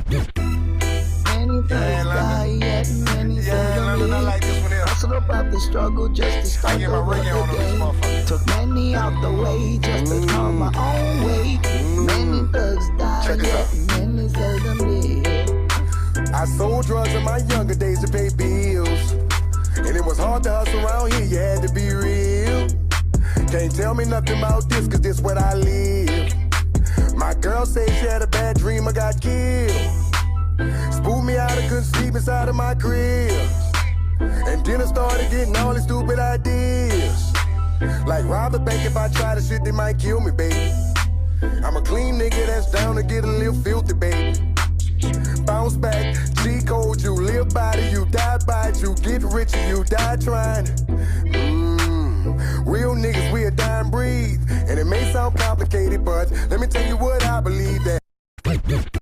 Many things die, yet many seldom live. Hustle about the struggle just to start over again. Took many out the way just to come my own way. Many thugs die, yet many seldom live. I sold drugs in my younger days to pay bills. And it was hard to hustle around here, you had to be real. Can't tell me nothing about this, cause this what I live. My girl said she had a bad dream, I got killed. Spooked me out, I couldn't sleep inside of my crib. And then I started getting all these stupid ideas. Like rob the bank, if I try to shit, they might kill me, baby. I'm a clean nigga that's down to get a little filthy, baby. Bounce back, G-code, you live by it, you die by it, you get rich and you die trying. Real niggas, we a dying breed. And it may sound complicated, but let me tell you what I believe that